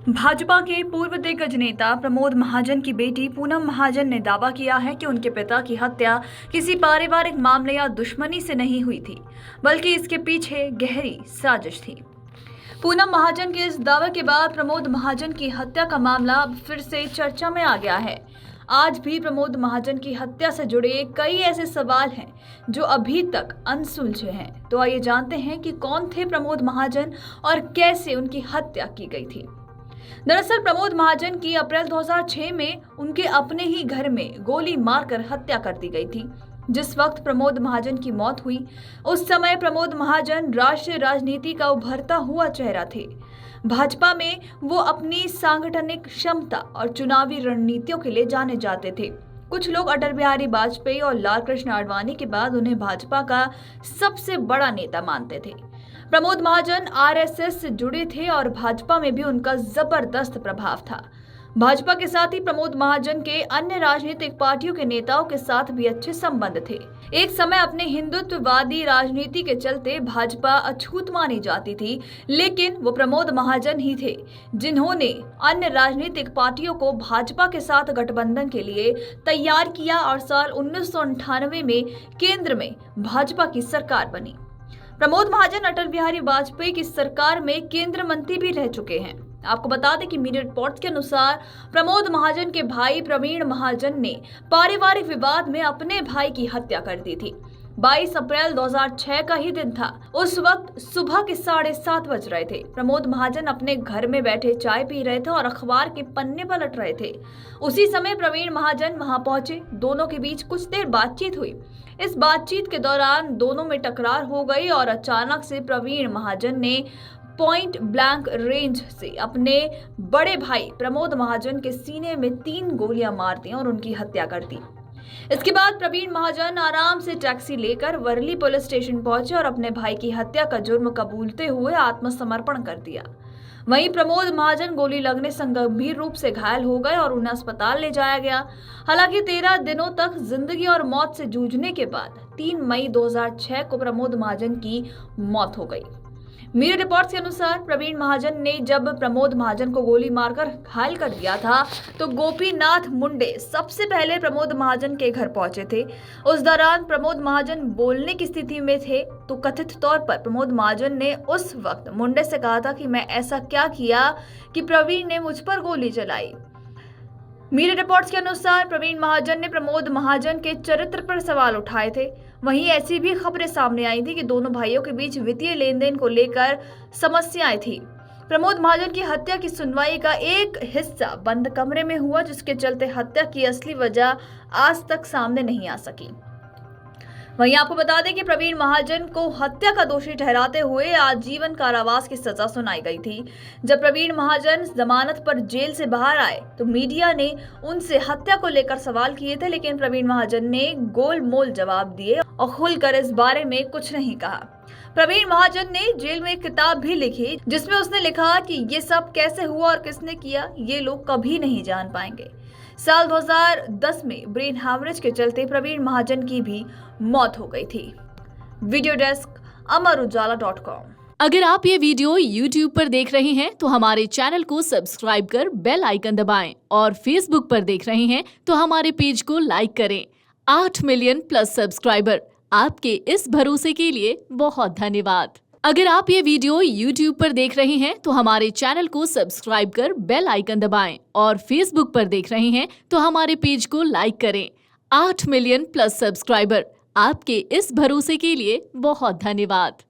भाजपा के पूर्व दिग्गज नेता प्रमोद महाजन की बेटी पूनम महाजन ने दावा किया है कि उनके पिता की हत्या किसी पारिवारिक मामले या दुश्मनी से नहीं हुई थी, बल्कि इसके पीछे गहरी साजिश थी। पूनम महाजन के इस दावे के बाद प्रमोद महाजन की हत्या का मामला अब फिर से चर्चा में आ गया है। आज भी प्रमोद महाजन की हत्या से जुड़े कई ऐसे सवाल हैं जो अभी तक अनसुलझे हैं। तो आइए जानते हैं कि कौन थे प्रमोद महाजन और कैसे उनकी हत्या की गई थी। दरअसल प्रमोद महाजन की अप्रैल 2006 में उनके अपने ही घर में गोली मारकर हत्या कर दी गई थी। जिस वक्त प्रमोद महाजन की मौत हुई, उस समय प्रमोद महाजन राष्ट्रीय राजनीति का उभरता हुआ चेहरा थे। भाजपा में वो अपनी सांगठनिक क्षमता और चुनावी रणनीतियों के लिए जाने जाते थे। कुछ लोग अटल बिहारी वाजपेयी और लाल कृष्ण आडवाणी के बाद उन्हें भाजपा का सबसे बड़ा नेता मानते थे। प्रमोद महाजन आरएसएस से जुड़े थे और भाजपा में भी उनका जबरदस्त प्रभाव था। भाजपा के साथ ही प्रमोद महाजन के अन्य राजनीतिक पार्टियों के नेताओं के साथ भी अच्छे संबंध थे। एक समय अपने हिंदुत्ववादी राजनीति के चलते भाजपा अछूत मानी जाती थी, लेकिन वो प्रमोद महाजन ही थे जिन्होंने अन्य राजनीतिक पार्टियों को भाजपा के साथ गठबंधन के लिए तैयार किया और साल 1998 में केंद्र में भाजपा की सरकार बनी। प्रमोद महाजन अटल बिहारी वाजपेयी की सरकार में केंद्रीय मंत्री भी रह चुके हैं। आपको बता दें कि मीडिया रिपोर्ट्स के अनुसार प्रमोद महाजन के भाई प्रवीण महाजन ने पारिवारिक विवाद में अपने भाई की हत्या कर दी थी। 22 अप्रैल 2006 का ही दिन था। उस वक्त सुबह के 7:30 बज रहे थे। प्रमोद महाजन अपने घर में बैठे चाय पी रहे थे और अखबार के पन्ने पलट रहे थे। उसी समय प्रवीण महाजन वहां पहुंचे। दोनों के बीच कुछ देर बातचीत हुई। इस बातचीत के दौरान दोनों में टकरार हो गई और अचानक से प्रवीण महाजन ने पॉइंट ब्लैंक रेंज से अपने बड़े भाई प्रमोद महाजन के सीने में 3 गोलियां मार दी और उनकी हत्या कर दी। इसके बाद प्रवीण महाजन आराम से टैक्सी लेकर वर्ली पुलिस स्टेशन पहुंचे और अपने भाई की हत्या का जुर्म कबूलते हुए आत्मसमर्पण कर दिया। वहीं प्रमोद महाजन गोली लगने से गंभीर रूप से घायल हो गए और उन्हें अस्पताल ले जाया गया। हालांकि 13 दिनों तक जिंदगी और मौत से जूझने के बाद 3 मई 2006 को प्रमोद महाजन की मौत हो गई। मीडिया रिपोर्ट्स के अनुसार प्रवीण महाजन ने जब प्रमोद महाजन को गोली मारकर घायल कर दिया था, तो गोपीनाथ मुंडे सबसे पहले प्रमोद महाजन के घर पहुंचे थे। उस दौरान प्रमोद महाजन बोलने की स्थिति में थे, तो कथित तौर पर प्रमोद महाजन ने उस वक्त मुंडे से कहा था कि मैं ऐसा क्या किया कि प्रवीण ने मुझ पर गोली चलाई। मीडिया रिपोर्ट्स के अनुसार प्रवीण महाजन ने प्रमोद महाजन के चरित्र पर सवाल उठाए थे। वहीं ऐसी भी खबरें सामने आई थी कि दोनों भाइयों के बीच वित्तीय लेन देन को लेकर समस्याएं थी। प्रमोद महाजन की हत्या की सुनवाई का एक हिस्सा बंद कमरे में हुआ, जिसके चलते हत्या की असली वजह आज तक सामने नहीं आ सकी। वहीं आपको बता दें कि प्रवीण महाजन को हत्या का दोषी ठहराते हुए आजीवन कारावास की सजा सुनाई गई थी। जब प्रवीण महाजन जमानत पर जेल से बाहर आए, तो मीडिया ने उनसे हत्या को लेकर सवाल किए थे, लेकिन प्रवीण महाजन ने गोलमोल जवाब दिए और खुलकर इस बारे में कुछ नहीं कहा। प्रवीण महाजन ने जेल में एक किताब भी लिखी, जिसमें उसने लिखा कि ये सब कैसे हुआ और किसने किया, ये लोग कभी नहीं जान पाएंगे। साल 2010 में ब्रेन हैमरेज के चलते प्रवीण महाजन की भी मौत हो गई थी। Video desk amarujala.com। अगर आप ये वीडियो YouTube पर देख रहे हैं तो हमारे चैनल को सब्सक्राइब कर बेल आइकन दबाएं और Facebook पर देख रहे हैं तो हमारे पेज को लाइक करें। 8 मिलियन प्लस सब्सक्राइबर, आपके इस भरोसे के लिए बहुत धन्यवाद। अगर आप ये वीडियो YouTube पर देख रहे हैं तो हमारे चैनल को सब्सक्राइब कर बेल आइकन दबाएं और Facebook पर देख रहे हैं तो हमारे पेज को लाइक करें। 8 मिलियन प्लस सब्सक्राइबर, आपके इस भरोसे के लिए बहुत धन्यवाद।